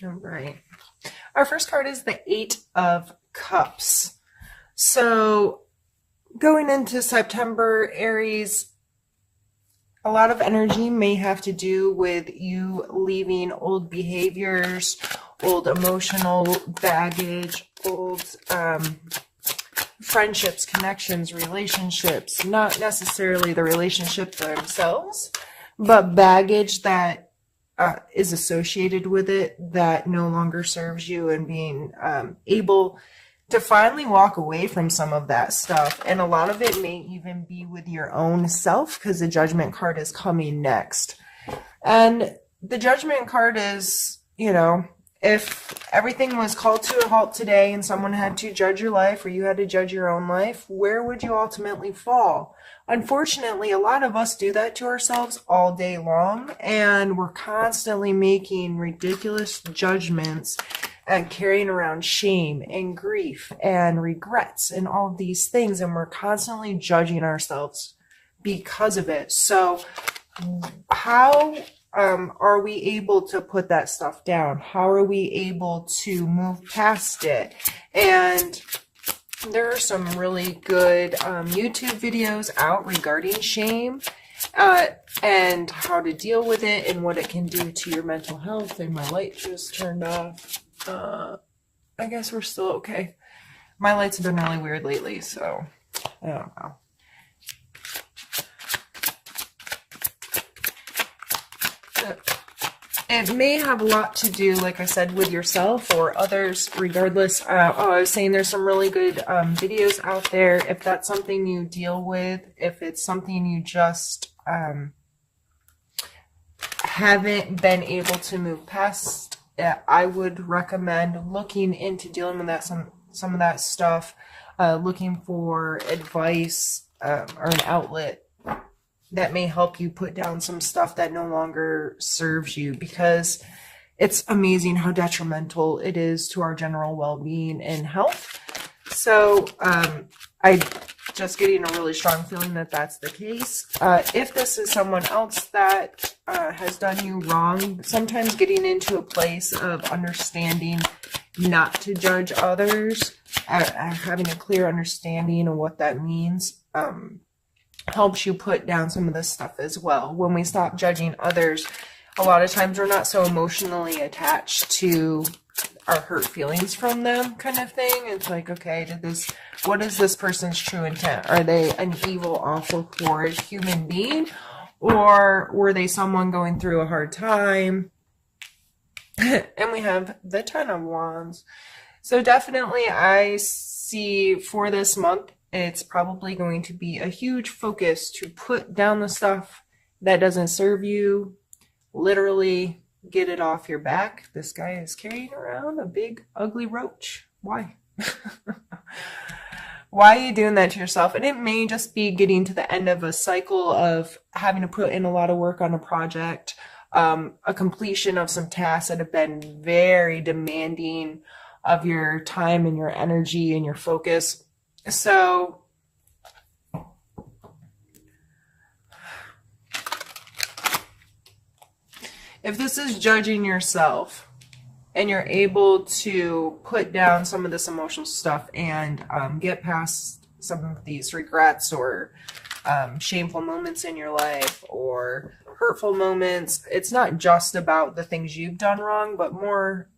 All right. Our first card is the Eight of Cups. So going into September, Aries, a lot of energy may have to do with you leaving old behaviors, old emotional baggage, old friendships, connections, relationships, not necessarily the relationship themselves, but baggage that is associated with it that no longer serves you, and being able to finally walk away from some of that stuff. And a lot of it may even be with your own self, because the Judgment card is coming next. And the Judgment card is, you know, if everything was called to a halt today and someone had to judge your life, or you had to judge your own life, where would you ultimately fall? Unfortunately, a lot of us do that to ourselves all day long, and we're constantly making ridiculous judgments and carrying around shame and grief and regrets and all of these things, and we're constantly judging ourselves because of it. So how are we able to put that stuff down? How are we able to move past it? And there are some really good YouTube videos out regarding shame and how to deal with it and what it can do to your mental health. And my light just turned off. I guess we're still okay. My lights have been really weird lately, so I don't know. It may have a lot to do, like I said, with yourself or others, regardless. I was saying there's some really good videos out there. If that's something you deal with, if it's something you just haven't been able to move past, I would recommend looking into dealing with that, some of that stuff, looking for advice or an outlet that may help you put down some stuff that no longer serves you, because it's amazing how detrimental it is to our general well-being and health. So I just getting a really strong feeling that that's the case. If this is someone else that has done you wrong, sometimes getting into a place of understanding not to judge others, having a clear understanding of what that means, helps you put down some of this stuff as well. When we stop judging others, a lot of times we're not so emotionally attached to our hurt feelings from them, kind of thing. It's like, okay, what is this person's true intent? Are they an evil, awful, horrid human being? Or were they someone going through a hard time? And we have the Ten of Wands. So definitely I see for this month, it's probably going to be a huge focus to put down the stuff that doesn't serve you. Literally get it off your back. This guy is carrying around a big, ugly roach. Why? Why are you doing that to yourself? And it may just be getting to the end of a cycle of having to put in a lot of work on a project, a completion of some tasks that have been very demanding of your time and your energy and your focus. So if this is judging yourself and you're able to put down some of this emotional stuff and get past some of these regrets or shameful moments in your life or hurtful moments, it's not just about the things you've done wrong, but more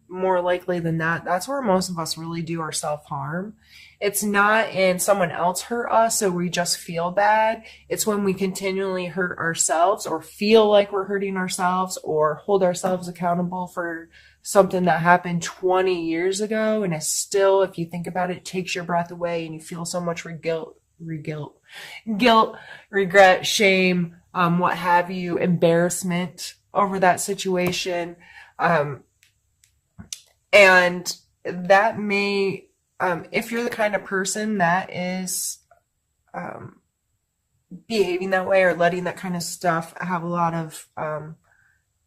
likely than that, that's where most of us really do our self-harm. It's not in someone else hurt us, so we just feel bad. It's when we continually hurt ourselves or feel like we're hurting ourselves or hold ourselves accountable for something that happened 20 years ago. And it's still, if you think about it, takes your breath away and you feel so much guilt, regret, shame, what have you, embarrassment over that situation. And that may, if you're the kind of person that is behaving that way or letting that kind of stuff have a lot of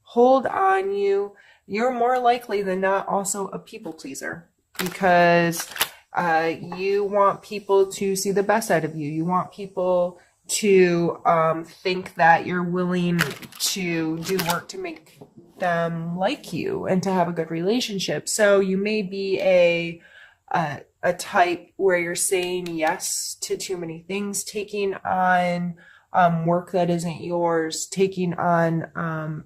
hold on you, you're more likely than not also a people pleaser, because you want people to see the best out of you. You want people to think that you're willing to do work to make them like you and to have a good relationship. So you may be a type where you're saying yes to too many things, taking on work that isn't yours, taking on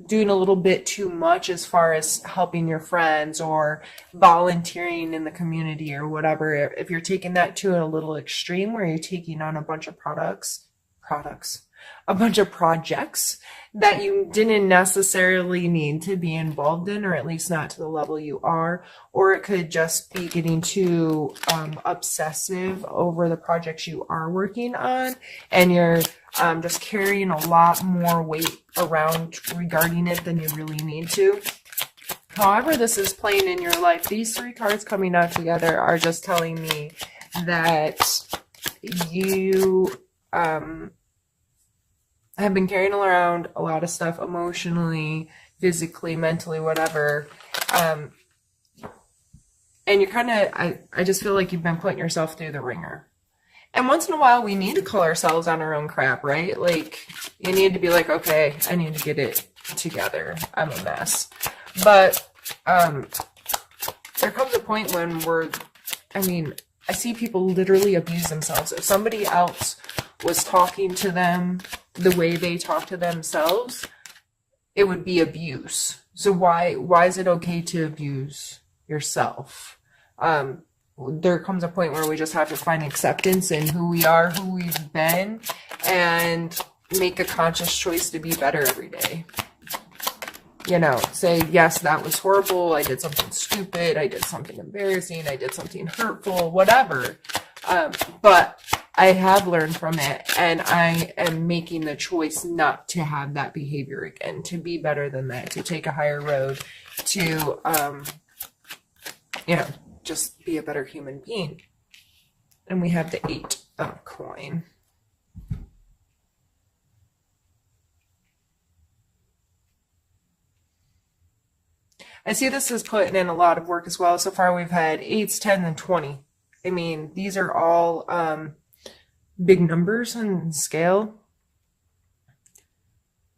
doing a little bit too much as far as helping your friends or volunteering in the community or whatever. If you're taking that to a little extreme where you're taking on a bunch of a bunch of projects that you didn't necessarily need to be involved in, or at least not to the level you are, or it could just be getting too obsessive over the projects you are working on, and you're just carrying a lot more weight around regarding it than you really need to. However this is playing in your life, these three cards coming out together are just telling me that you have been carrying around a lot of stuff emotionally, physically, mentally, whatever. And you're kind of, I just feel like you've been putting yourself through the ringer. And once in a while, we need to call ourselves on our own crap, right? Like, you need to be like, okay, I need to get it together. I'm a mess. But there comes a point when I see people literally abuse themselves. If somebody else was talking to them the way they talk to themselves, it would be abuse. So why is it okay to abuse yourself? There comes a point where we just have to find acceptance in who we are, who we've been, and make a conscious choice to be better every day. You know, say, yes, that was horrible. I did something stupid. I did something embarrassing. I did something hurtful, whatever. But I have learned from it, and I am making the choice not to have that behavior again, to be better than that, to take a higher road, to, just be a better human being. And we have the 8 of coin. I see this as putting in a lot of work as well. So far we've had 8s, 10s, and 20. I mean, these are all big numbers in scale.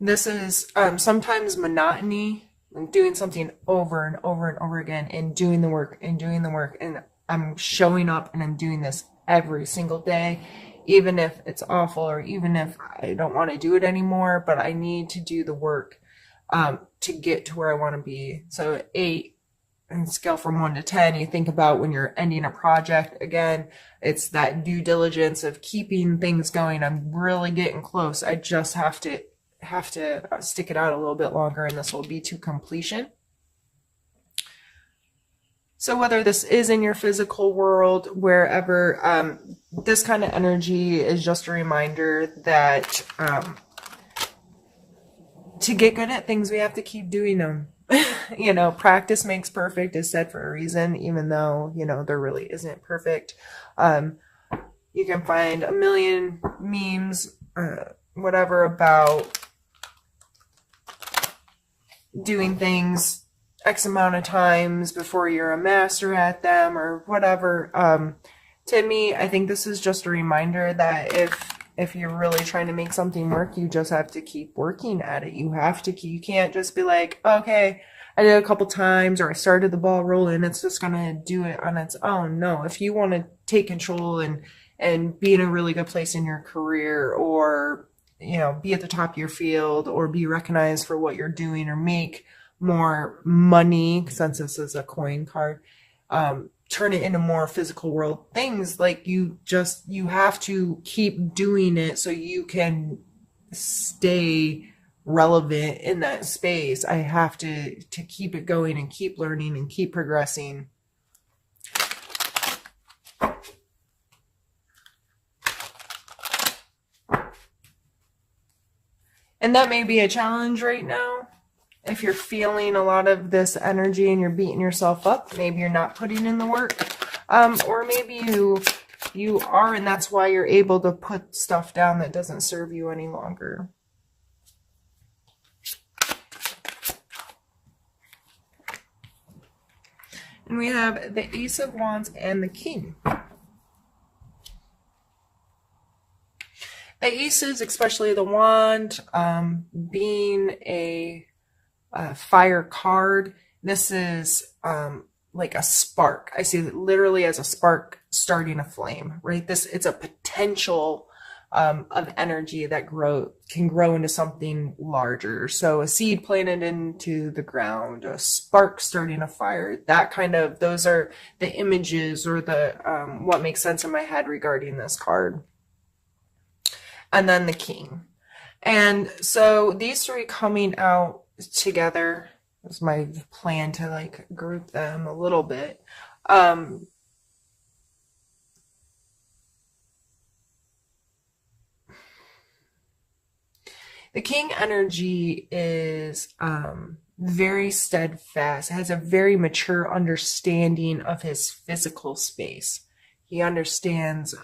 This is sometimes monotony, like doing something over and over and over again, and doing the work and doing the work. And I'm showing up and I'm doing this every single day, even if it's awful or even if I don't want to do it anymore, but I need to do the work to get to where I want to be. So 8, and scale from 1 to 10, you think about when you're ending a project, again, it's that due diligence of keeping things going. I'm really getting close. I just have to stick it out a little bit longer, and this will be to completion. So whether this is in your physical world, wherever, this kind of energy is just a reminder that to get good at things, we have to keep doing them. Practice makes perfect is said for a reason, even though, there really isn't perfect. You can find a million memes, whatever, about doing things X amount of times before you're a master at them or whatever. To me, I think this is just a reminder that if you're really trying to make something work, you just have to keep working at it. You can't just be like, okay, I did it a couple times, or I started the ball rolling, it's just going to do it on its own. No, if you want to take control and be in a really good place in your career, or, be at the top of your field, or be recognized for what you're doing, or make more money, since this is a coin card, turn it into more physical world things, like you have to keep doing it so you can stay relevant in that space. I have to keep it going and keep learning and keep progressing. And that may be a challenge right now. If you're feeling a lot of this energy and you're beating yourself up, maybe you're not putting in the work. Or maybe you are, and that's why you're able to put stuff down that doesn't serve you any longer. And we have the Ace of Wands and the King. The aces, especially the wand, being a fire card. This is like a spark. I see it literally as a spark starting a flame, right? It's a potential of energy that can grow into something larger. So a seed planted into the ground, a spark starting a fire, those are the images or the what makes sense in my head regarding this card. And then the king. And so these three coming out together was my plan to like group them a little bit. The king energy is very steadfast, has a very mature understanding of his physical space. He understands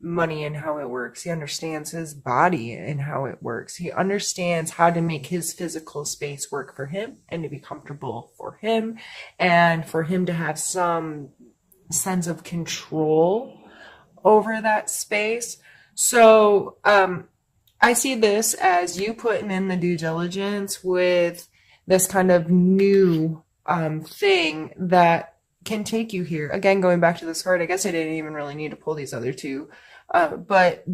money and how it works. He understands his body and how it works. He understands how to make his physical space work for him and to be comfortable for him and for him to have some sense of control over that space. So I see this as you putting in the due diligence with this kind of new thing that can take you here. Again, going back to this card, I guess I didn't even really need to pull these other two. But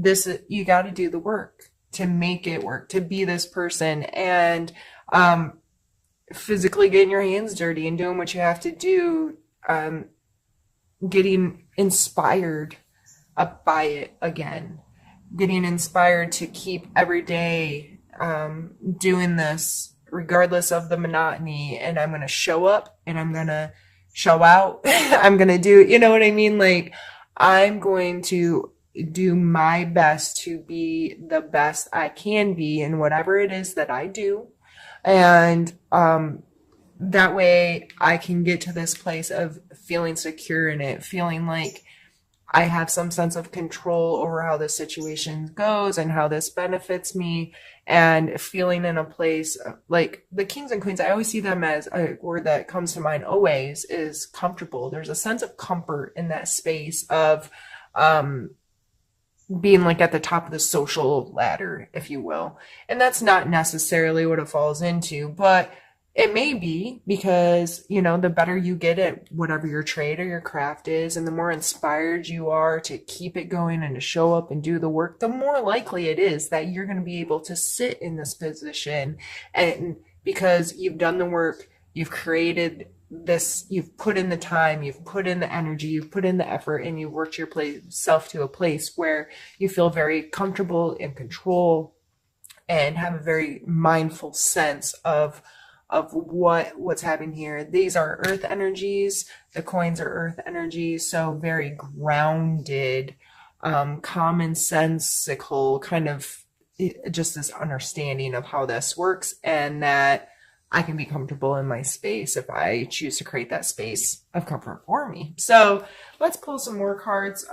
you got to do the work to make it work, to be this person, and physically getting your hands dirty and doing what you have to do, getting inspired by it again, getting inspired to keep every day doing this regardless of the monotony. And I'm going to show up and I'm going to show out. I'm going to do, you know what I mean? Like, I'm going to do my best to be the best I can be in whatever it is that I do. And that way I can get to this place of feeling secure in it, feeling like I have some sense of control over how this situation goes and how this benefits me, and feeling in a place like the kings and queens. I always see them as a word that comes to mind always is comfortable. There's a sense of comfort in that space of being like at the top of the social ladder, if you will. And that's not necessarily what it falls into, but it may be, because, you know, the better you get at whatever your trade or your craft is, and the more inspired you are to keep it going and to show up and do the work, the more likely it is that you're going to be able to sit in this position. And because you've done the work, you've created this, you've put in the time, you've put in the energy, you've put in the effort, and you've worked yourself to a place where you feel very comfortable in control and have a very mindful sense of what's happening here. These are earth energies. The coins are earth energies, so very grounded, common sensical, kind of just this understanding of how this works, and that I can be comfortable in my space if I choose to create that space of comfort for me. So let's pull some more cards.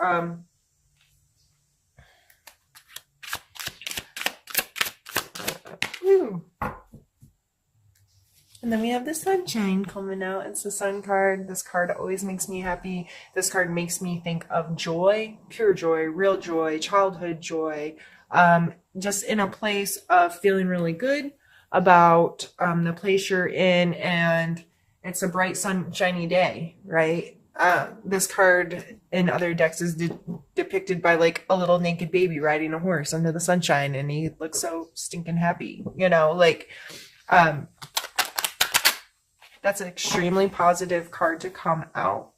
And then we have the sunshine coming out. It's the sun card. This card always makes me happy. This card makes me think of joy, pure joy, real joy, childhood joy. Just in a place of feeling really good about the place you're in, and it's a bright sunshiny day, right? This card in other decks is depicted by like a little naked baby riding a horse under the sunshine, and he looks so stinking happy, you know, like that's an extremely positive card to come out.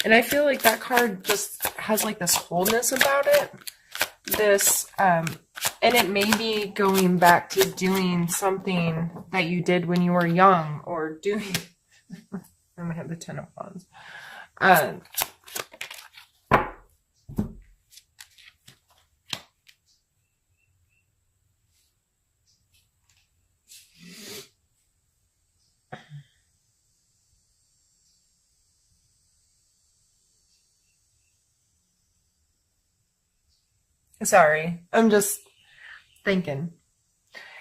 And I feel like that card just has like this wholeness about it. This, and it may be going back to doing something that you did when you were young, or doing, I'm gonna have the Ten of Wands. Sorry, I'm just thinking.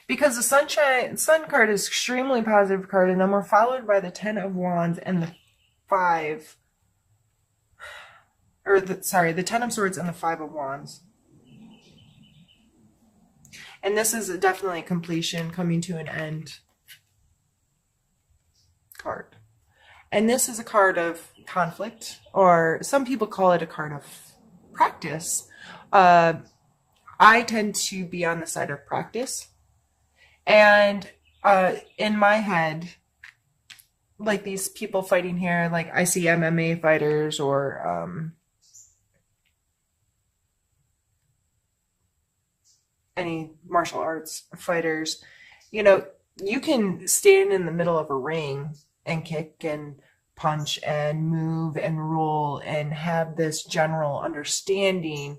Because the sun card is extremely positive card, and then we're followed by the Ten of Wands and the Five or the Ten of Swords and the Five of Wands. And this is definitely completion, coming to an end card. And this is a card of conflict, or some people call it a card of practice. I tend to be on the side of practice. And in my head, like these people fighting here, like I see MMA fighters or any martial arts fighters, you know, you can stand in the middle of a ring and kick and punch and move and roll and have this general understanding,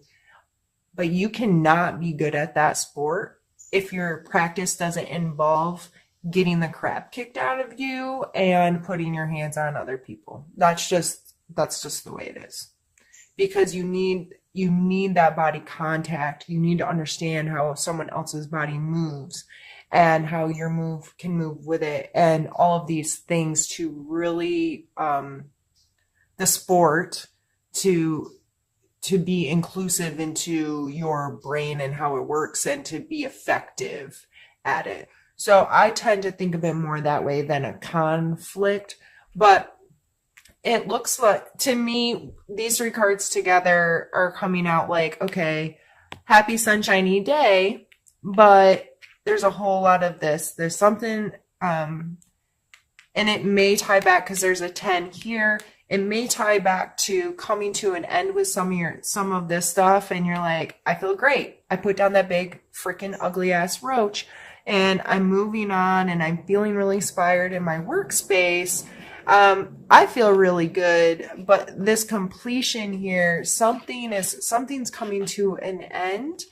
but you cannot be good at that sport if your practice doesn't involve getting the crap kicked out of you and putting your hands on other people. That's just the way it is. Because you need that body contact. You need to understand how someone else's body moves and how your move can move with it, and all of these things to really the sport to be inclusive into your brain and how it works and to be effective at it. So I tend to think of it more that way than a conflict, but it looks like, to me, these three cards together are coming out like, okay, happy sunshiny day, but there's a whole lot of this. There's something, and it may tie back because there's a 10 here. It may tie back to coming to an end with some of this stuff, and you're like, I feel great. I put down that big freaking ugly ass roach, and I'm moving on, and I'm feeling really inspired in my workspace. I feel really good, but this completion here, something's coming to an end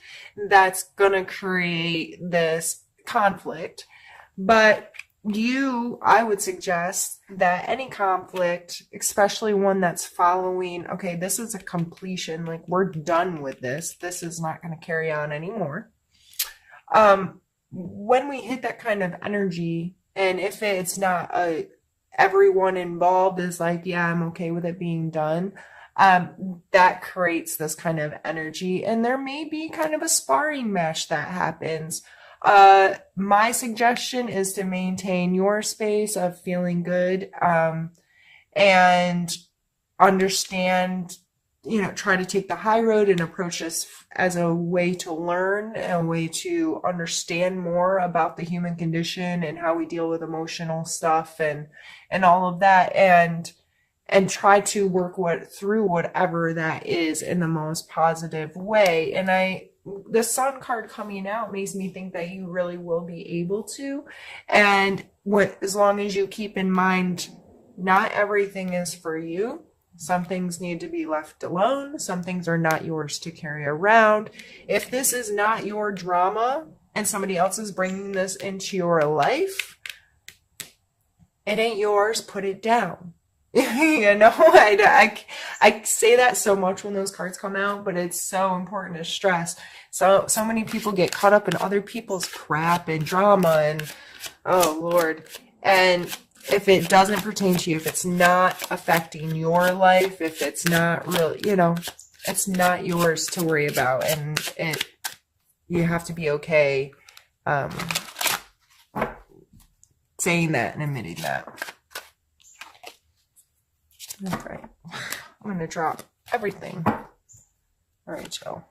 that's gonna create this conflict. But I would suggest that any conflict, especially one that's following, okay, this is a completion, like we're done with this. This is not going to carry on anymore. When we hit that kind of energy, and if it's not everyone involved is like, yeah, I'm okay with it being done, that creates this kind of energy, and there may be kind of a sparring match that happens. My suggestion is to maintain your space of feeling good, and understand, try to take the high road and approach this as a way to learn, a way to understand more about the human condition and how we deal with emotional stuff and all of that, and try to work through whatever that is in the most positive way. And the Sun card coming out makes me think that you really will be able to. And as long as you keep in mind, not everything is for you. Some things need to be left alone. Some things are not yours to carry around. If this is not your drama and somebody else is bringing this into your life, it ain't yours. Put it down. I say that so much when those cards come out, but it's so important to stress. So many people get caught up in other people's crap and drama, and oh Lord. And if it doesn't pertain to you, if it's not affecting your life, if it's not really, it's not yours to worry about, and you have to be okay saying that and admitting that. All right, I'm going to drop everything. All right, Joe.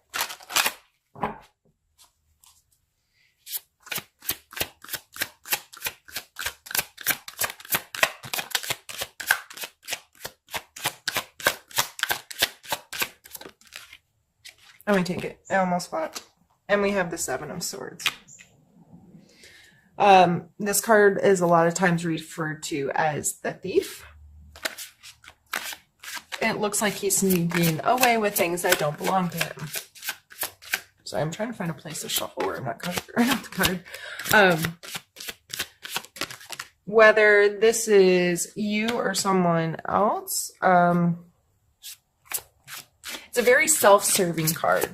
Let me take it. I almost fought. And we have the Seven of Swords. This card is a lot of times referred to as the thief. It looks like he's sneaking away with things that don't belong to him. So I'm trying to find a place to shuffle where I'm not covering up the card. Whether this is you or someone else, it's a very self-serving card.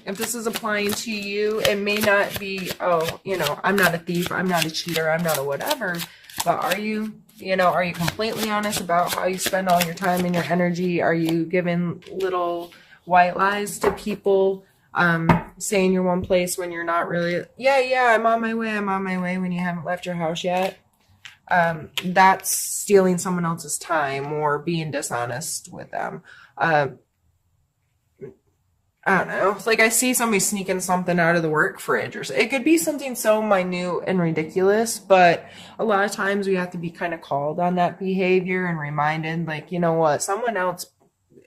If this is applying to you, it may not be, I'm not a thief, I'm not a cheater, I'm not a whatever, but are you You know, are you completely honest about how you spend all your time and your energy? Are you giving little white lies to people, saying you're one place when you're not really? Yeah, I'm on my way when you haven't left your house yet. That's stealing someone else's time or being dishonest with them. I don't know. It's like I see somebody sneaking something out of the work fridge, or it could be something so minute and ridiculous, but a lot of times we have to be kind of called on that behavior and reminded, like, you know what, someone else,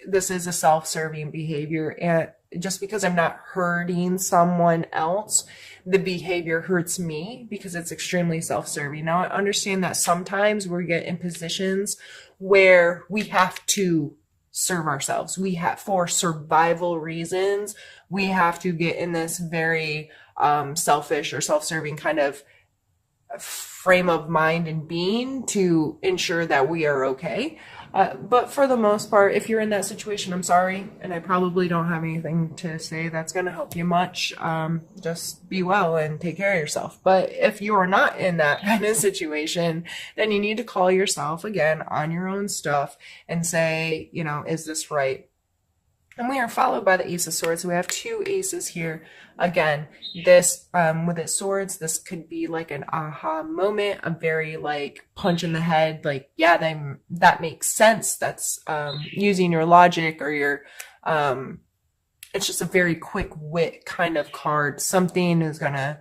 this is a self-serving behavior, and just because I'm not hurting someone else, the behavior hurts me because it's extremely self-serving. Now, I understand that sometimes we get in positions where we have to serve ourselves. We have, for survival reasons, we have to get in this very selfish or self-serving kind of frame of mind and being to ensure that we are okay. But for the most part, if you're in that situation, I'm sorry, and I probably don't have anything to say that's going to help you much. Just be well and take care of yourself. But if you are not in that kind of situation, then you need to call yourself again on your own stuff and say, you know, is this right? And we are followed by the Ace of Swords. So we have two aces here. Again, this, with its swords, this could be like an aha moment, a very like punch in the head, like, yeah, that makes sense. That's, using your logic or your, it's just a very quick wit kind of card. Something is gonna,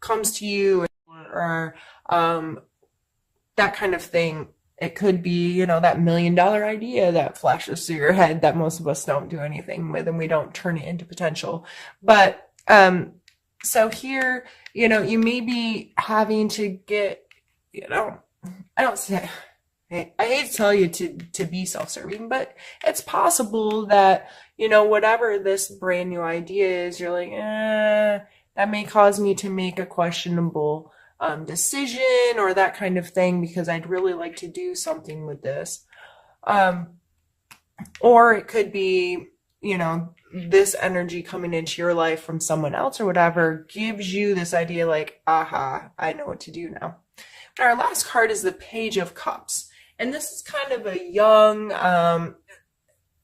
comes to you, or that kind of thing. It could be, you know, that $1 million idea that flashes through your head that most of us don't do anything with, and we don't turn it into potential. But, so here, you know, you may be having to get, you know, I don't say, I hate to tell you to be self-serving, but it's possible that, you know, whatever this brand new idea is, you're like, that may cause me to make a questionable decision or that kind of thing, because I'd really like to do something with this. Or it could be, you know, this energy coming into your life from someone else or whatever gives you this idea like, aha, I know what to do now. And our last card is the Page of Cups. And this is kind of a young,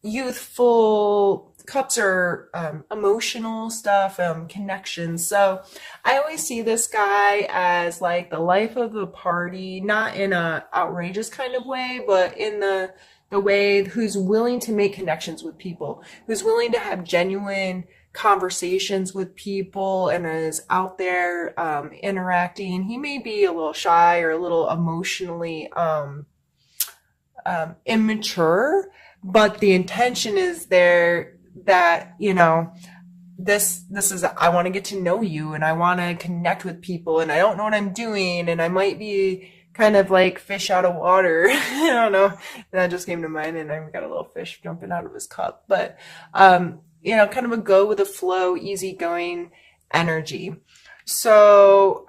youthful, cups are emotional stuff, connections. So I always see this guy as like the life of the party, not in a outrageous kind of way, but in the way who's willing to make connections with people, who's willing to have genuine conversations with people and is out there interacting. He may be a little shy or a little emotionally immature, but the intention is there that, you know, this is, I want to get to know you and I want to connect with people and I don't know what I'm doing and I might be kind of like fish out of water. I don't know. That just came to mind, and I've got a little fish jumping out of his cup. But, you know, kind of a go with the flow, easygoing energy. So,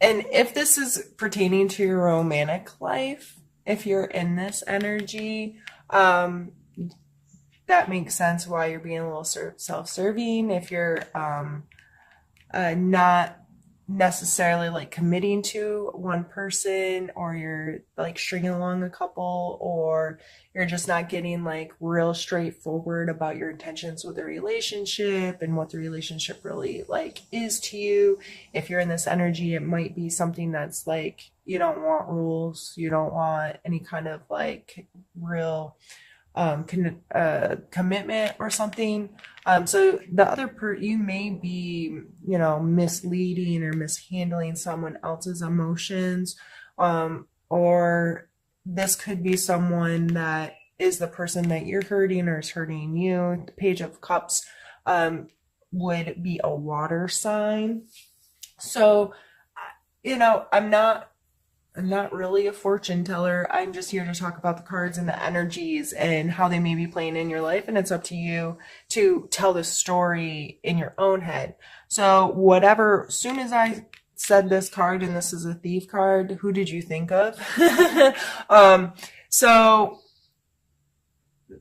and if this is pertaining to your romantic life, if you're in this energy, that makes sense why you're being a little self-serving. If you're not necessarily like committing to one person, or you're like stringing along a couple, or you're just not getting like real straightforward about your intentions with the relationship and what the relationship really like is to you. If you're in this energy, it might be something that's like, you don't want rules, you don't want any kind of like real commitment or something. So the other you may be, you know, misleading or mishandling someone else's emotions, or this could be someone that is the person that you're hurting or is hurting you. The Page of Cups would be a water sign. So, you know, I'm not really a fortune teller. I'm just here to talk about the cards and the energies and how they may be playing in your life. And it's up to you to tell the story in your own head. So whatever, as soon as I said this card, and this is a Thief card, who did you think of? So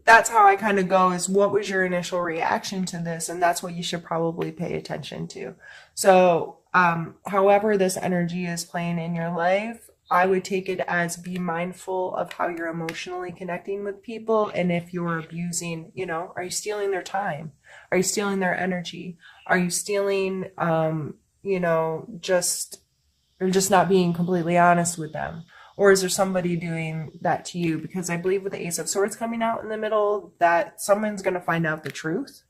that's how I kind of go, is what was your initial reaction to this? And that's what you should probably pay attention to. So However this energy is playing in your life, I would take it as be mindful of how you're emotionally connecting with people. And if you're abusing, are you stealing their time? Are you stealing their energy? Are you stealing, just, or just not being completely honest with them? Or is there somebody doing that to you? Because I believe with the Ace of Swords coming out in the middle, that someone's going to find out the truth.